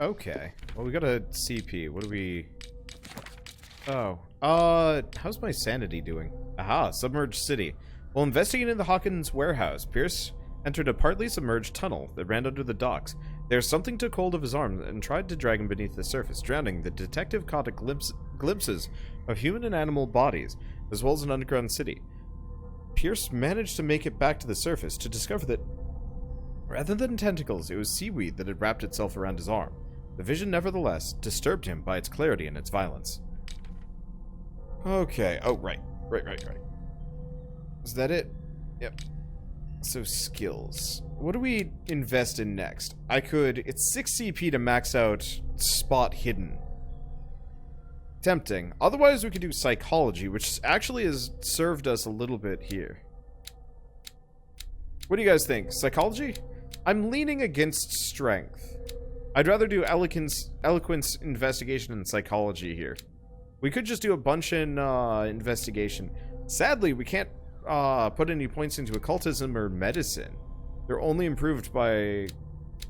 Okay. Well, we got a CP. What do we... Oh. How's my sanity doing? Aha, submerged city. While investigating the Hawkins warehouse, Pierce entered a partly submerged tunnel that ran under the docks. There's something took hold of his arm and tried to drag him beneath the surface. Drowning, the detective caught glimpses of human and animal bodies, as well as an underground city. Pierce managed to make it back to the surface to discover that, rather than tentacles, it was seaweed that had wrapped itself around his arm. The vision, nevertheless, disturbed him by its clarity and its violence. Okay. Oh, right. Right. Is that it? Yep. So, skills. What do we invest in next? It's 6 CP to max out spot hidden. Tempting. Otherwise, we could do psychology, which actually has served us a little bit here. What do you guys think? Psychology? I'm leaning against strength. I'd rather do eloquence, investigation, and psychology here. We could just do a bunch in investigation. Sadly, we can't put any points into occultism or medicine. They're only improved by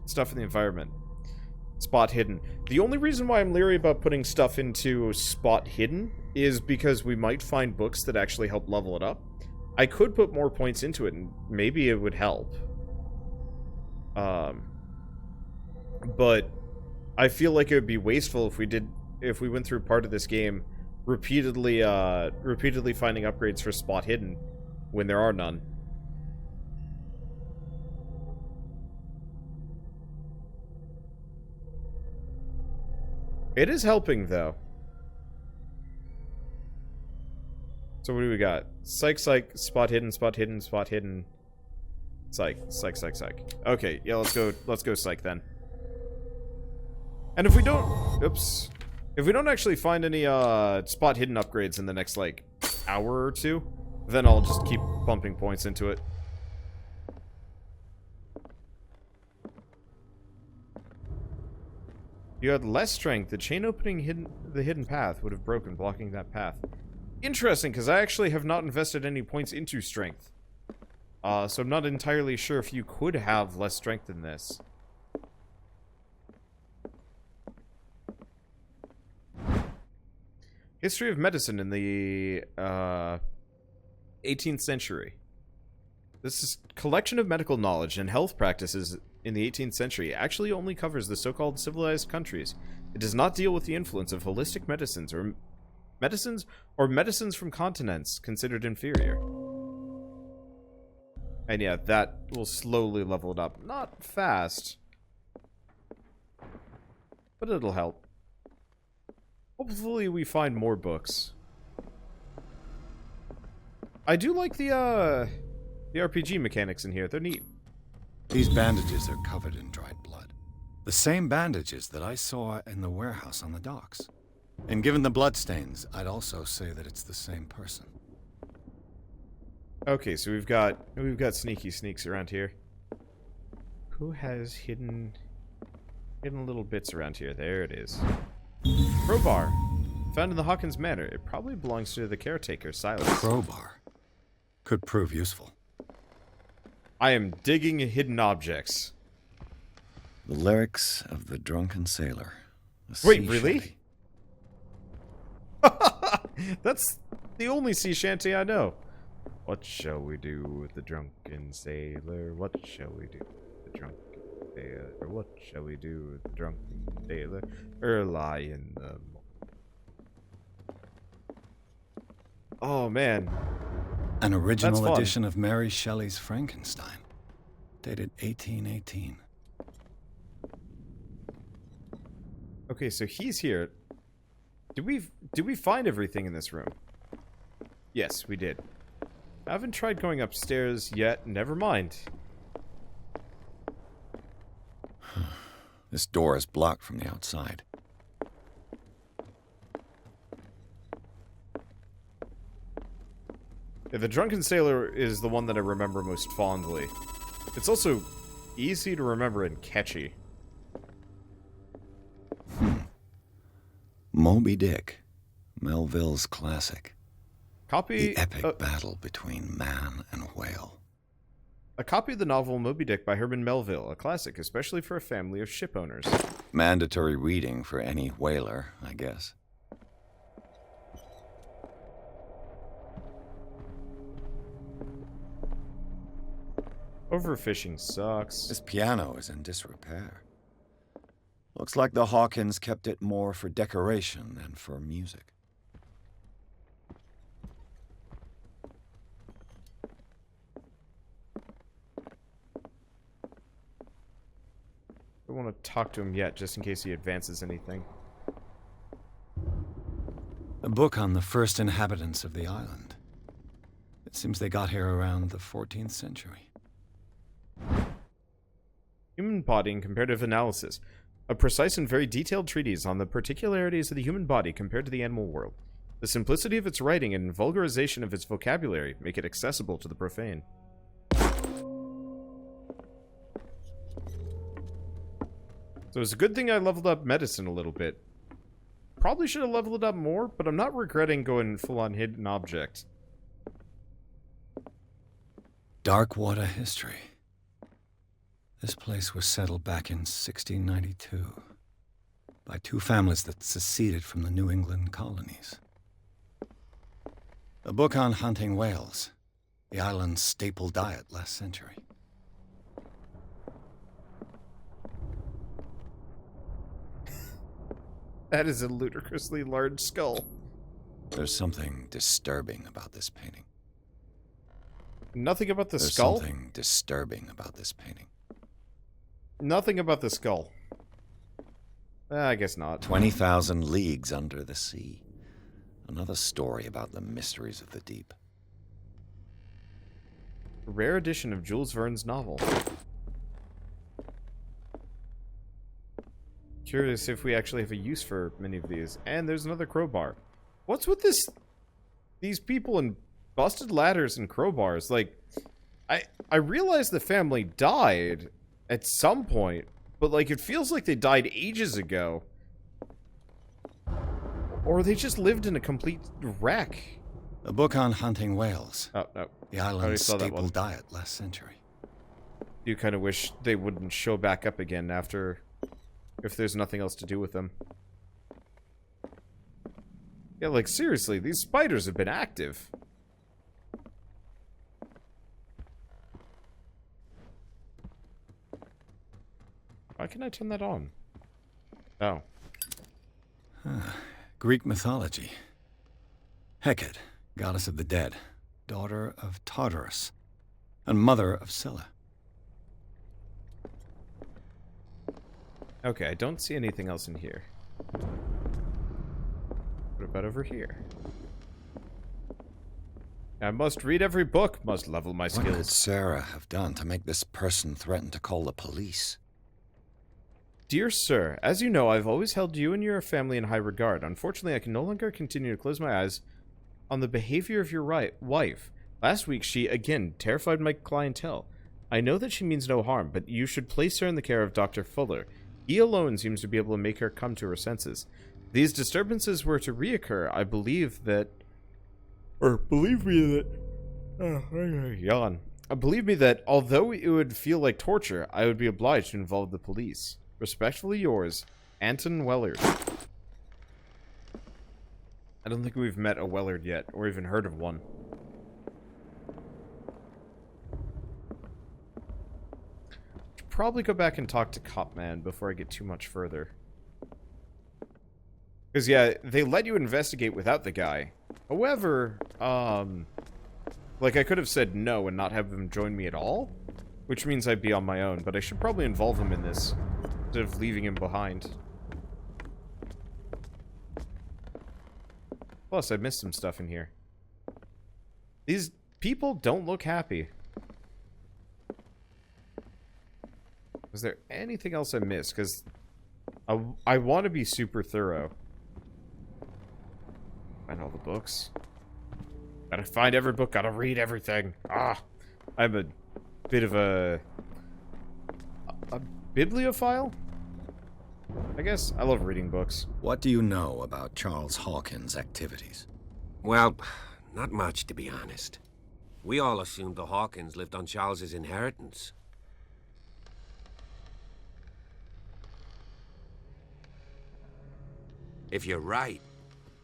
stuff in the environment. Spot hidden. The only reason why I'm leery about putting stuff into spot hidden is because we might find books that actually help level it up. I could put more points into it and maybe it would help. But I feel like it would be wasteful if we went through part of this game repeatedly finding upgrades for spot hidden when there are none. It is helping, though. So what do we got? Psych, spot hidden, spot hidden, spot hidden. Psych. Okay, yeah, let's go psych then. And if we don't... Oops. If we don't actually find any spot hidden upgrades in the next, like, hour or two, then I'll just keep pumping points into it. You had less strength. The chain opening the hidden path would have broken, blocking that path. Interesting, because I actually have not invested any points into strength. So I'm not entirely sure if you could have less strength than this. History of medicine in the 18th century. This is collection of medical knowledge and health practices in the 18th century. It actually only covers the so-called civilized countries. It does not deal with the influence of holistic medicines or medicines from continents considered inferior. And yeah, that will slowly level it up. Not fast, but it'll help. Hopefully we find more books. I do like the RPG mechanics in here. They're neat. These bandages are covered in dried blood. The same bandages that I saw in the warehouse on the docks. And given the bloodstains, I'd also say that it's the same person. Okay, so we've got sneaky sneaks around here. Who has hidden little bits around here? There it is. Crowbar. Found in the Hawkins manor. It probably belongs to the caretaker, Silas. Crowbar. Could prove useful. I am digging hidden objects. The lyrics of the drunken sailor. Wait, really? That's the only sea shanty I know. What shall we do with the drunken sailor? What shall we do with the drunken sailor? What shall we do with the drunken sailor? Lie in the... Oh, man. An original edition of Mary Shelley's Frankenstein. Dated 1818. Okay, so he's here. Did we find everything in this room? Yes, we did. I haven't tried going upstairs yet. Never mind. This door is blocked from the outside. Yeah, the drunken sailor is the one that I remember most fondly. It's also easy to remember and catchy. Moby Dick, Melville's classic. Copy... The epic battle between man and whale. A copy of the novel Moby Dick by Herman Melville, a classic, especially for a family of ship owners. Mandatory reading for any whaler, I guess. Overfishing sucks. This piano is in disrepair. Looks like the Hawkins kept it more for decoration than for music. I don't want to talk to him yet, just in case he advances anything. A book on the first inhabitants of the island. It seems they got here around the 14th century. Human Body and Comparative Analysis. A precise and very detailed treatise on the particularities of the human body compared to the animal world. The simplicity of its writing and vulgarization of its vocabulary make it accessible to the profane. So it's a good thing I leveled up medicine a little bit. Probably should have leveled it up more, but I'm not regretting going full-on hidden object. Darkwater history. This place was settled back in 1692 by two families that seceded from the New England colonies. A book on hunting whales, the island's staple diet last century. That is a ludicrously large skull. There's something disturbing about this painting. Nothing about the skull? There's something disturbing about this painting. Nothing about the skull. I guess not. 20,000 leagues under the sea. Another story about the mysteries of the deep. A rare edition of Jules Verne's novel. Curious if we actually have a use for many of these. And there's another crowbar. What's with these people in busted ladders and crowbars? Like, I realize the family died at some point, but like it feels like they died ages ago. Or they just lived in a complete wreck. A book on hunting whales. Oh, no. The island's staple diet last century. You kind of wish they wouldn't show back up again after... if there's nothing else to do with them. Yeah, like, seriously, these spiders have been active. Why can I turn that on? Oh. Greek mythology. Hecate, goddess of the dead, daughter of Tartarus, and mother of Scylla. Okay, I don't see anything else in here. What about over here? I must read every book, must level my skills. What could Sarah have done to make this person threaten to call the police? Dear sir, as you know, I've always held you and your family in high regard. Unfortunately, I can no longer continue to close my eyes on the behavior of your wife. Last week, she, again, terrified my clientele. I know that she means no harm, but you should place her in the care of Dr. Fuller. He alone seems to be able to make her come to her senses. If these disturbances were to reoccur, I believe that... Or believe me that... yawn. Believe me that, although it would feel like torture, I would be obliged to involve the police. Respectfully yours, Anton Wellard. I don't think we've met a Wellard yet, or even heard of one. Should probably go back and talk to Copman before I get too much further. Because, yeah, they let you investigate without the guy. However, like, I could have said no and not have him join me at all, which means I'd be on my own, but I should probably involve him in this, instead of leaving him behind. Plus, I missed some stuff in here. These people don't look happy. Was there anything else I missed? Because I want to be super thorough. Find all the books. Gotta find every book, gotta read everything. I'm a bit of a bibliophile? I guess. I love reading books. What do you know about Charles Hawkins' activities? Well, not much, to be honest. We all assumed the Hawkins lived on Charles's inheritance. If you're right,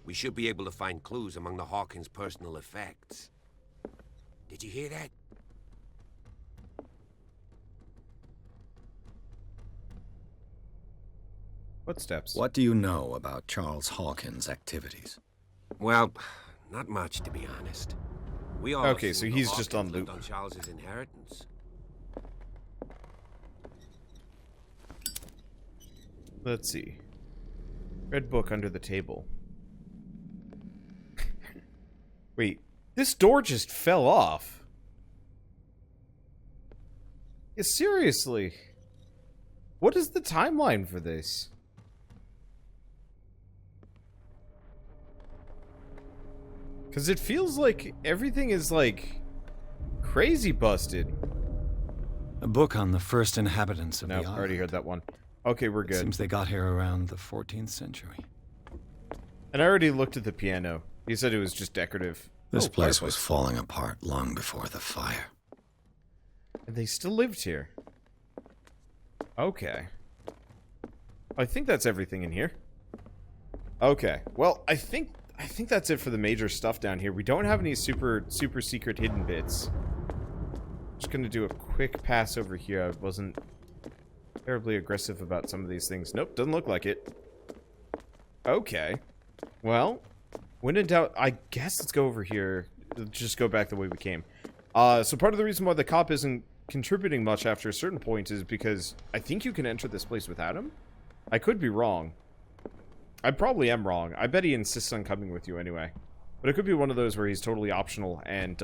we should be able to find clues among the Hawkins' personal effects. Did you hear that? Footsteps. What do you know about Charles Hawkins' activities? Well, not much, to be honest. We all Okay, so assumed he's the just Hawkins on loop. lived on Charles's inheritance. Let's see. Red book under the table. Wait, this door just fell off. Yeah, seriously. What is the timeline for this? Because it feels like everything is, like, crazy busted. A book on the first inhabitants of No, the I island. already heard that one. Okay, we're good. Seems they got here around the 14th century. And I already looked at the piano. He said it was just decorative. This Oh, place fireplace. was falling apart long before the fire. And they still lived here. Okay. I think that's everything in here. Okay. Well, I think that's it for the major stuff down here. We don't have any super secret hidden bits. Just gonna do a quick pass over here. I wasn't terribly aggressive about some of these things. Nope, doesn't look like it. Okay. Well, when in doubt, I guess let's go over here. Just go back the way we came. So part of the reason why the cop isn't contributing much after a certain point is because I think you can enter this place without him. I could be wrong. I probably am wrong. I bet he insists on coming with you anyway. But it could be one of those where he's totally optional and,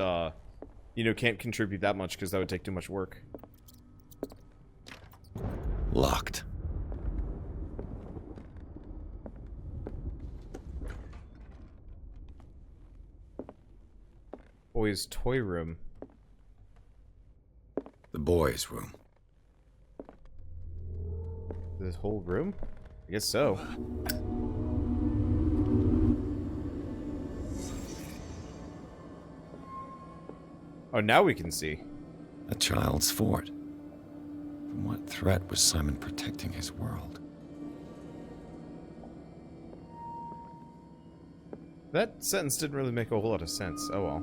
you know, can't contribute that much because that would take too much work. Locked. Boy's toy room. The boys' room. This whole room? I guess so. Oh, now we can see. A child's fort. From what threat was Simon protecting his world? That sentence didn't really make a whole lot of sense. Oh well.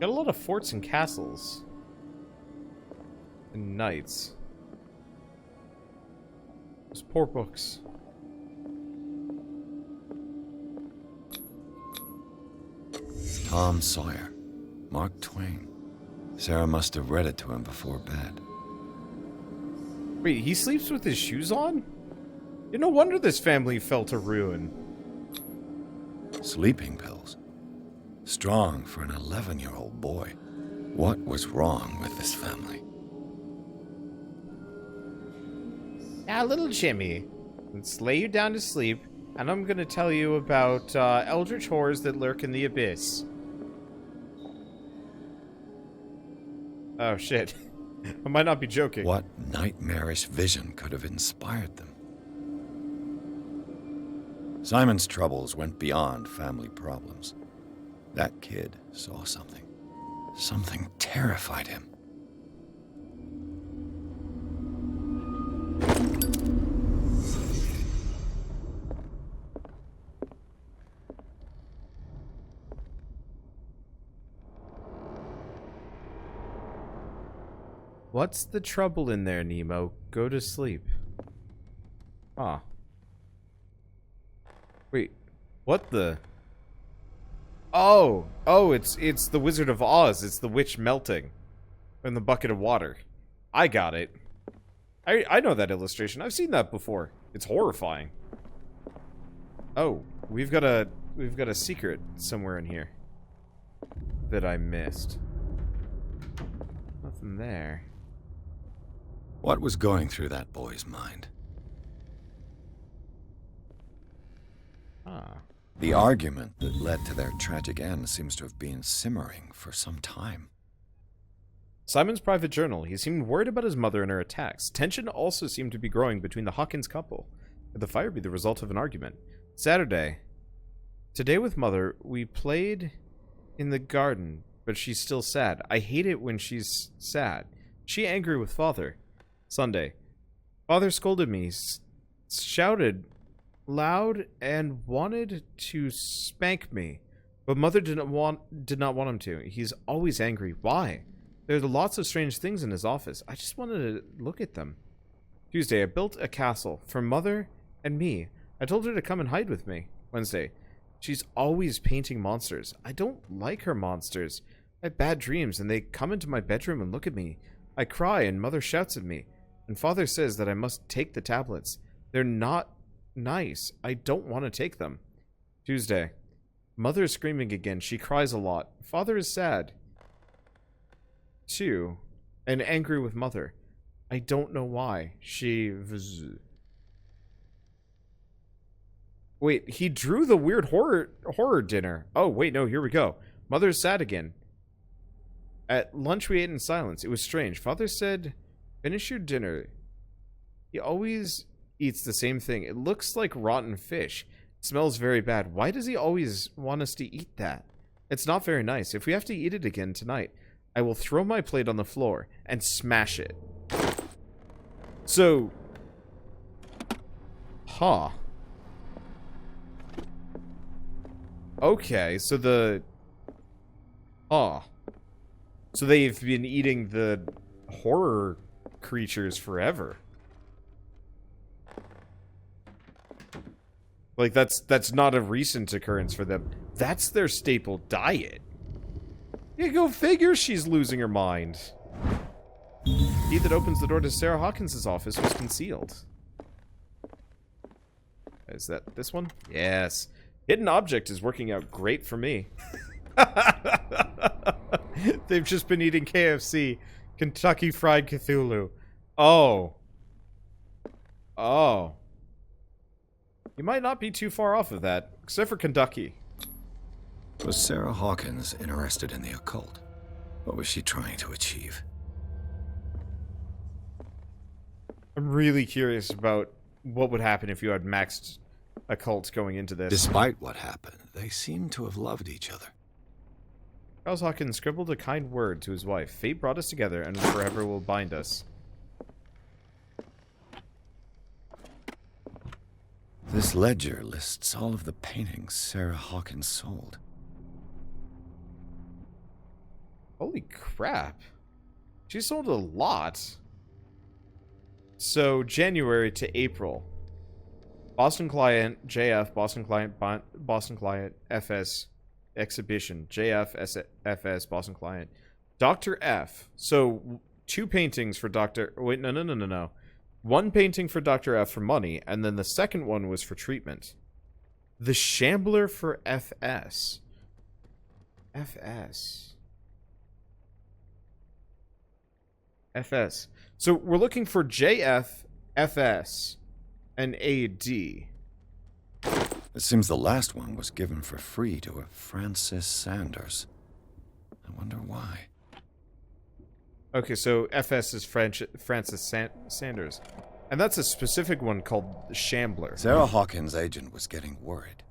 Got a lot of forts and castles. And knights. Those poor books. Tom Sawyer. Mark Twain. Sarah must have read it to him before bed. Wait, he sleeps with his shoes on? Yeah, no wonder this family fell to ruin. Sleeping pills. Strong for an 11-year-old boy. What was wrong with this family? Now, little Jimmy, let's lay you down to sleep, and I'm gonna tell you about eldritch horrors that lurk in the abyss. Oh, shit. I might not be joking. What nightmarish vision could have inspired them? Simon's troubles went beyond family problems. That kid saw something. Something terrified him. What's the trouble in there, Nemo? Go to sleep. Ah. Wait. What the? Oh, it's the Wizard of Oz. It's the witch melting in the bucket of water. I got it. I know that illustration. I've seen that before. It's horrifying. Oh, we've got a secret somewhere in here that I missed. Nothing there. What was going through that boy's mind? Ah. The argument that led to their tragic end seems to have been simmering for some time. Simon's private journal. He seemed worried about his mother and her attacks. Tension also seemed to be growing between the Hawkins couple. Could the fire be the result of an argument? Saturday. Today with mother, we played in the garden, but she's still sad. I hate it when she's sad. She angry with father. Sunday. Father scolded me, shouted loud, and wanted to spank me. But mother did not want him to. He's always angry. Why? There are lots of strange things in his office. I just wanted to look at them. Tuesday, I built a castle for mother and me. I told her to come and hide with me. Wednesday, she's always painting monsters. I don't like her monsters. I have bad dreams, and they come into my bedroom and look at me. I cry, and mother shouts at me. And father says that I must take the tablets. They're not nice. I don't want to take them. Tuesday, mother is screaming again. She cries a lot. Father is sad. 2, and angry with mother. I don't know why. Wait, he drew the weird horror dinner. Oh, wait, no, here we go. Mother's sad again. At lunch we ate in silence. It was strange. Father said, finish your dinner. He always eats the same thing. It looks like rotten fish. It smells very bad. Why does he always want us to eat that? It's not very nice. If we have to eat it again tonight, I will throw my plate on the floor and smash it. So, huh. Okay, so so they've been eating the horror creatures forever. Like, that's not a recent occurrence for them. That's their staple diet. You go figure she's losing her mind. Key that opens the door to Sarah Hawkins' office was concealed. Is that this one? Yes. Hidden object is working out great for me. They've just been eating KFC. Kentucky Fried Cthulhu. Oh. Oh. You might not be too far off of that, except for Kentucky. Was Sarah Hawkins interested in the occult? What was she trying to achieve? I'm really curious about what would happen if you had maxed occult going into this. Despite what happened, they seem to have loved each other. Charles Hawkins scribbled a kind word to his wife. Fate brought us together and forever will bind us. This ledger lists all of the paintings Sarah Hawkins sold. Holy crap. She sold a lot. So, January to April. Boston client, JF, Boston client, FS, exhibition, JF, FS, Boston client. Dr. F. So, 2 paintings for Dr. Wait, no. 1 painting for Dr. F for money, and then the second one was for treatment. The Shambler for FS. FS. So we're looking for JF, FS, and AD. It seems the last one was given for free to a Francis Sanders. I wonder why. Okay, so FS is Francis Sanders. And that's a specific one called the Shambler. Sarah Hawkins' agent was getting worried.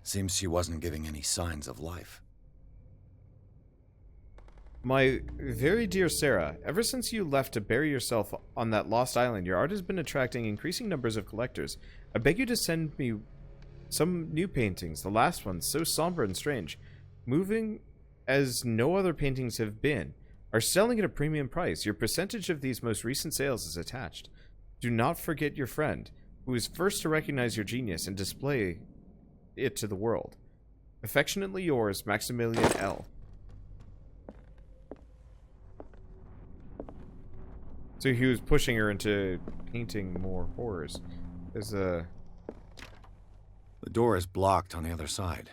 Seems she wasn't giving any signs of life. My very dear Sarah, ever since you left to bury yourself on that lost island, your art has been attracting increasing numbers of collectors. I beg you to send me some new paintings. The last one, so somber and strange, moving as no other paintings have been, are selling at a premium price. Your percentage of these most recent sales is attached. Do not forget your friend, who is first to recognize your genius and display it to the world. Affectionately yours, Maximilian L. So he was pushing her into painting more horrors. There's a... The door is blocked on the other side.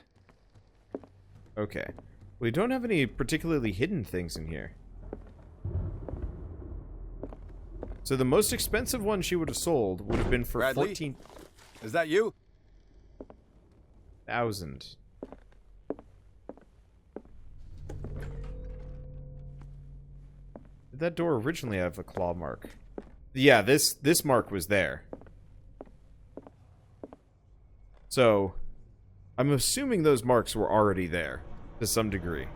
Okay. We don't have any particularly hidden things in here. So the most expensive one she would have sold would have been for Bradley? 14... Is that you? 1,000. Did that door originally have a claw mark? Yeah, this mark was there. So, I'm assuming those marks were already there, to some degree.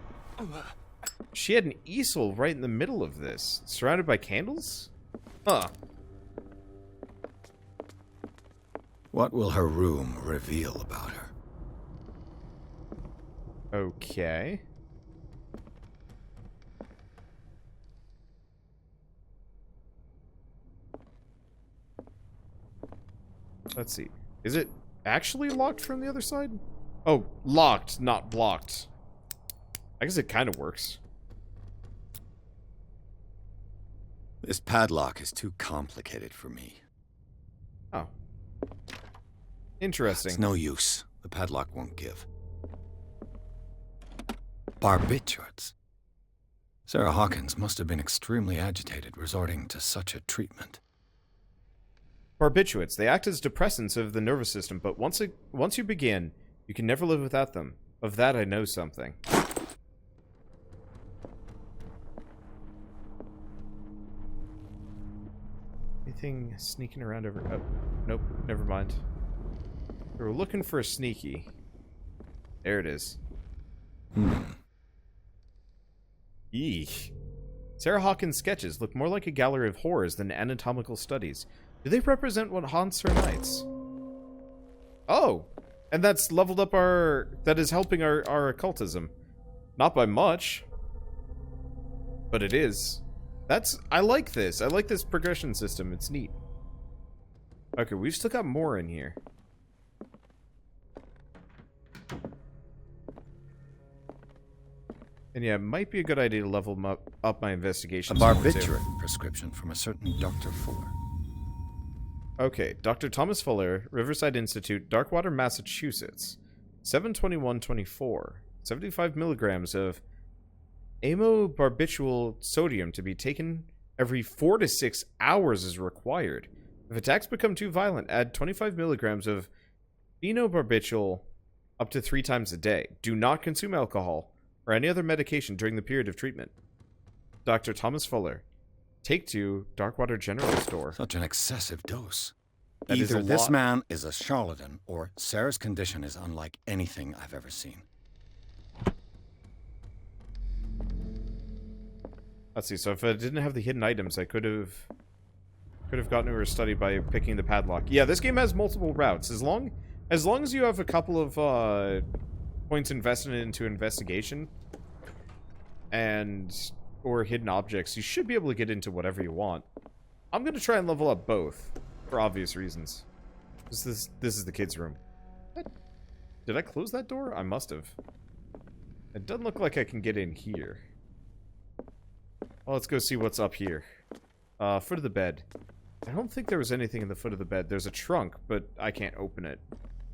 She had an easel right in the middle of this, surrounded by candles? Huh. What will her room reveal about her? Okay. Let's see. Is it actually locked from the other side? Oh, locked, not blocked. I guess it kind of works. This padlock is too complicated for me. Oh. Interesting. It's no use. The padlock won't give. Barbiturates. Sarah Hawkins must have been extremely agitated resorting to such a treatment. Barbiturates. They act as depressants of the nervous system, but once you begin, you can never live without them. Of that I know something. Anything sneaking around over... Oh, nope, never mind. We're looking for a sneaky. There it is. Eek. Sarah Hawkins' sketches look more like a gallery of horrors than anatomical studies. Do they represent what haunts her nights? Oh! And that's leveled up our... That is helping our occultism. Not by much. But it is. That's... I like this. I like this progression system. It's neat. Okay, we've still got more in here. And yeah, it might be a good idea to level up my investigation. A barbiturate prescription from a certain Dr. Fuller. Okay, Dr. Thomas Fuller, Riverside Institute, Darkwater, Massachusetts. 7/21/24. 75 milligrams of amobarbitual sodium to be taken every 4 to 6 hours is required. If attacks become too violent, add 25 milligrams of phenobarbital up to 3 times a day. Do not consume alcohol or any other medication during the period of treatment. Dr. Thomas Fuller. Take to Darkwater General Store. Such an excessive dose. That is Either a this lot. man is a charlatan, or Sarah's condition is unlike anything I've ever seen. Let's see, so if I didn't have the hidden items, I could have gotten to her study by picking the padlock. Yeah, this game has multiple routes. As long as you have a couple of points invested into investigation and or hidden objects, you should be able to get into whatever you want. I'm gonna try and level up both for obvious reasons. This is the kids' room. What? Did I close that door? I must have. It doesn't look like I can get in here. Well, let's go see what's up here. Foot of the bed. I don't think there was anything in the foot of the bed. There's a trunk, but I can't open it.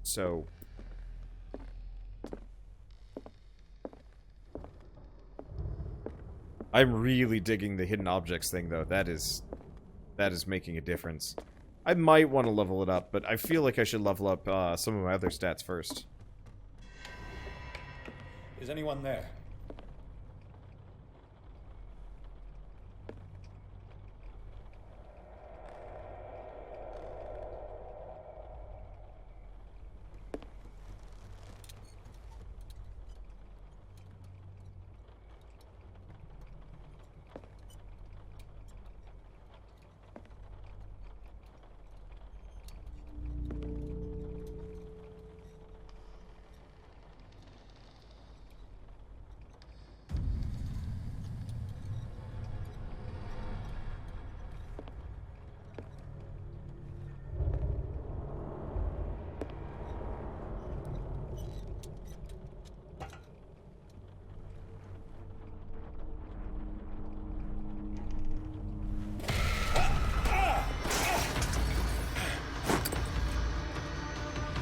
So... I'm really digging the hidden objects thing, though. That is making a difference. I might want to level it up, but I feel like I should level up some of my other stats first. Is anyone there?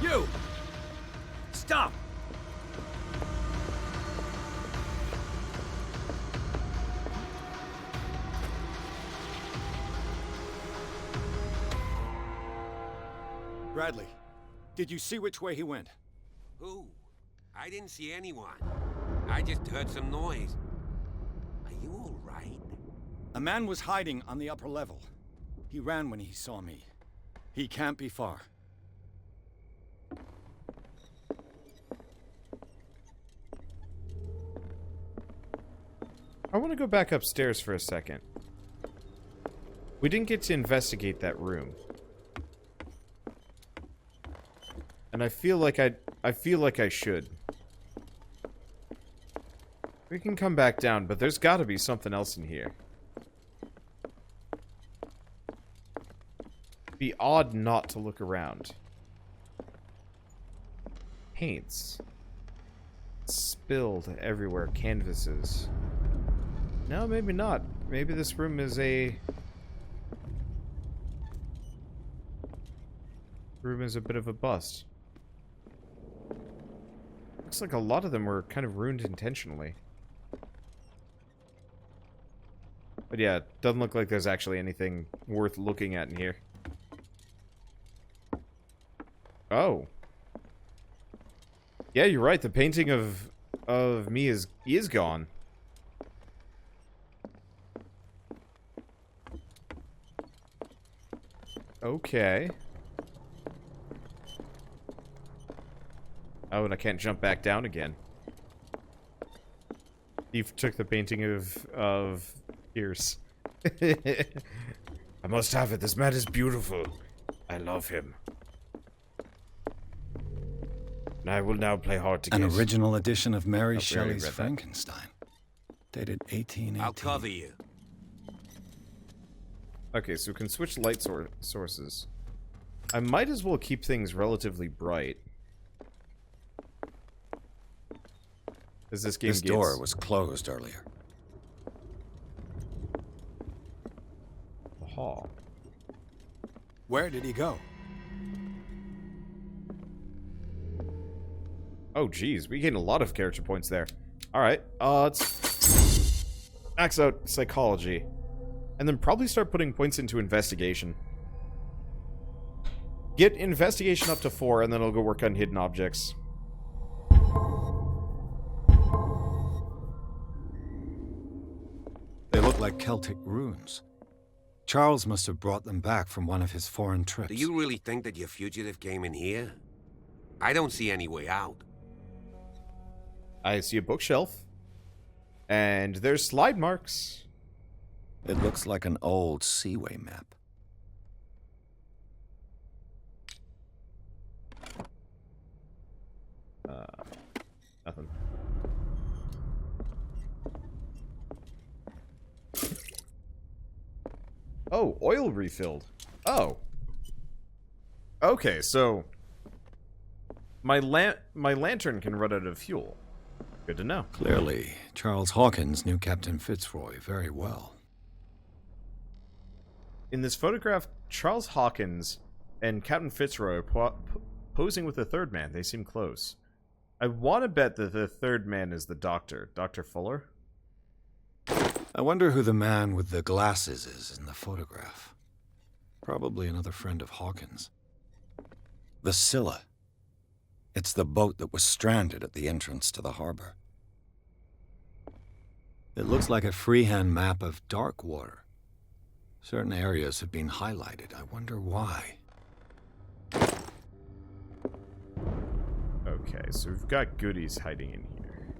You! Stop! Bradley, did you see which way he went? Who? I didn't see anyone. I just heard some noise. Are you all right? A man was hiding on the upper level. He ran when he saw me. He can't be far. I want to go back upstairs for a second. We didn't get to investigate that room. And I feel like I should. We can come back down, but there's got to be something else in here. It'd be odd not to look around. Paints. Spilled everywhere. Canvases. No, maybe not. Maybe this room is a... bit of a bust. Looks like a lot of them were kind of ruined intentionally. But yeah, it doesn't look like there's actually anything worth looking at in here. Oh. Yeah, you're right. The painting of me is gone. Okay. Oh, and I can't jump back down again. Steve took the painting of Pierce. I must have it. This man is beautiful. I love him. And I will now play hard to get. An original edition of Mary Oh, Shelley's read that. Frankenstein. Dated 1818. I'll cover you. Okay, so we can switch light sources. I might as well keep things relatively bright. As this game This door was closed earlier. the hall. Where did he go? Oh, geez, we gained a lot of character points there. Alright, let's max out psychology. And then probably start putting points into investigation. Get investigation up to 4, and then I'll go work on hidden objects. They look like Celtic runes. Charles must have brought them back from one of his foreign trips. Do you really think that your fugitive came in here? I don't see any way out. I see a bookshelf. And there's slide marks. It looks like an old seaway map. Nothing. Oh, oil refilled. Oh. Okay, so my lantern can run out of fuel. Good to know. Clearly, Charles Hawkins knew Captain Fitzroy very well. In this photograph, Charles Hawkins and Captain Fitzroy are posing with the third man. They seem close. I want to bet that the third man is the doctor. Dr. Fuller? I wonder who the man with the glasses is in the photograph. Probably another friend of Hawkins. The Scylla. It's the boat that was stranded at the entrance to the harbor. It looks like a freehand map of Darkwater. Certain areas have been highlighted. I wonder why. Okay, so we've got goodies hiding in here.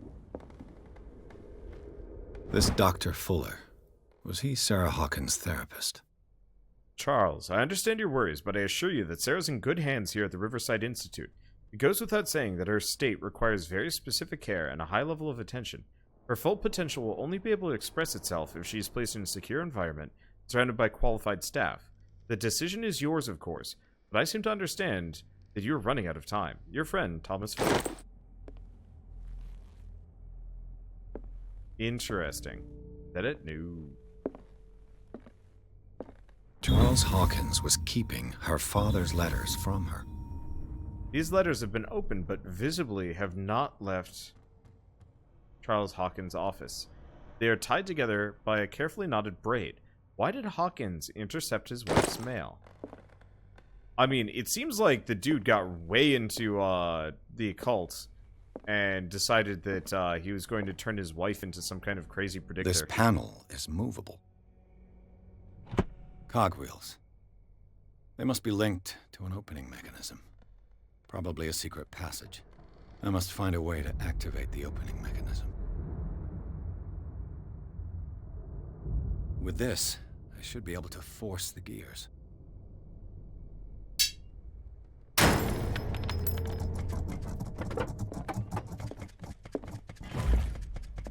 This Dr. Fuller, was he Sarah Hawkins' therapist? Charles, I understand your worries, but I assure you that Sarah's in good hands here at the Riverside Institute. It goes without saying that her state requires very specific care and a high level of attention. Her full potential will only be able to express itself if she is placed in a secure environment, surrounded by qualified staff. The decision is yours, of course, but I seem to understand that you're running out of time. Your friend, Thomas Fuller. Interesting. Is that it? No. Charles Hawkins was keeping her father's letters from her. These letters have been opened, but visibly have not left Charles Hawkins' office. They are tied together by a carefully knotted braid. Why did Hawkins intercept his wife's mail? I mean, it seems like the dude got way into the occult and decided that he was going to turn his wife into some kind of crazy predictor. This panel is movable. Cogwheels. They must be linked to an opening mechanism. Probably a secret passage. I must find a way to activate the opening mechanism. With this, I should be able to force the gears.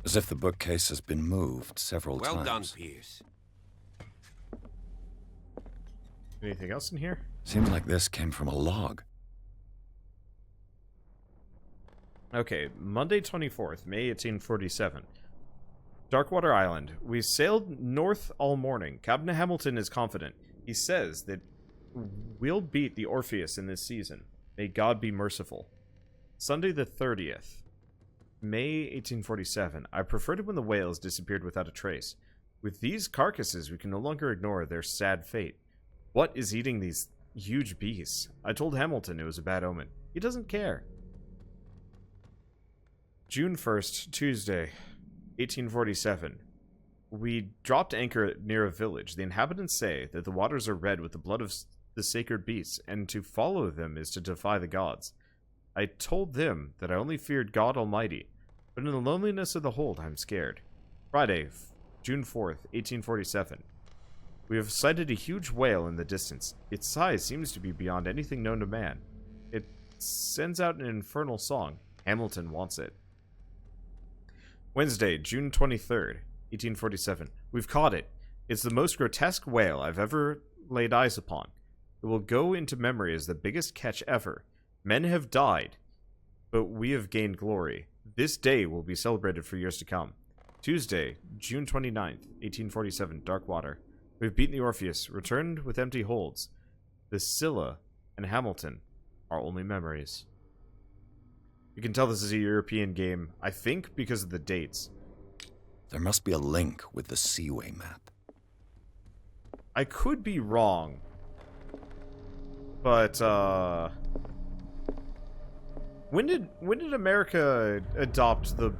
As if the bookcase has been moved several times. Well done, Pierce. Anything else in here? Seems like this came from a log. Okay, Monday 24th, May 1847. Darkwater Island. We sailed north all morning. Captain Hamilton is confident. He says that we'll beat the Orpheus in this season. May God be merciful. Sunday the 30th, May 1847. I preferred it when the whales disappeared without a trace. With these carcasses, we can no longer ignore their sad fate. What is eating these huge beasts? I told Hamilton it was a bad omen. He doesn't care. June 1st, Tuesday, 1847. We dropped anchor near a village. The inhabitants say that the waters are red with the blood of the sacred beasts, and to follow them is to defy the gods. I told them that I only feared God Almighty, but in the loneliness of the hold, I'm scared. Friday, June 4th, 1847. We have sighted a huge whale in the distance. Its size seems to be beyond anything known to man. It sends out an infernal song. Hamilton wants it. Wednesday, June 23rd, 1847. We've caught it. It's the most grotesque whale I've ever laid eyes upon. It will go into memory as the biggest catch ever. Men have died, but we have gained glory. This day will be celebrated for years to come. Tuesday, June 29th, 1847, Darkwater. We've beaten the Orpheus, returned with empty holds. The Scylla and Hamilton are only memories. You can tell this is a European game, I think, because of the dates. There must be a link with the Seaway map. I could be wrong, but when did America adopt the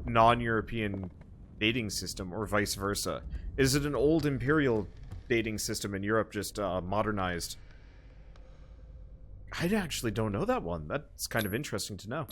non-European dating system, or vice versa? Is it an old imperial dating system and Europe just modernized? I actually don't know that one. That's kind of interesting to know.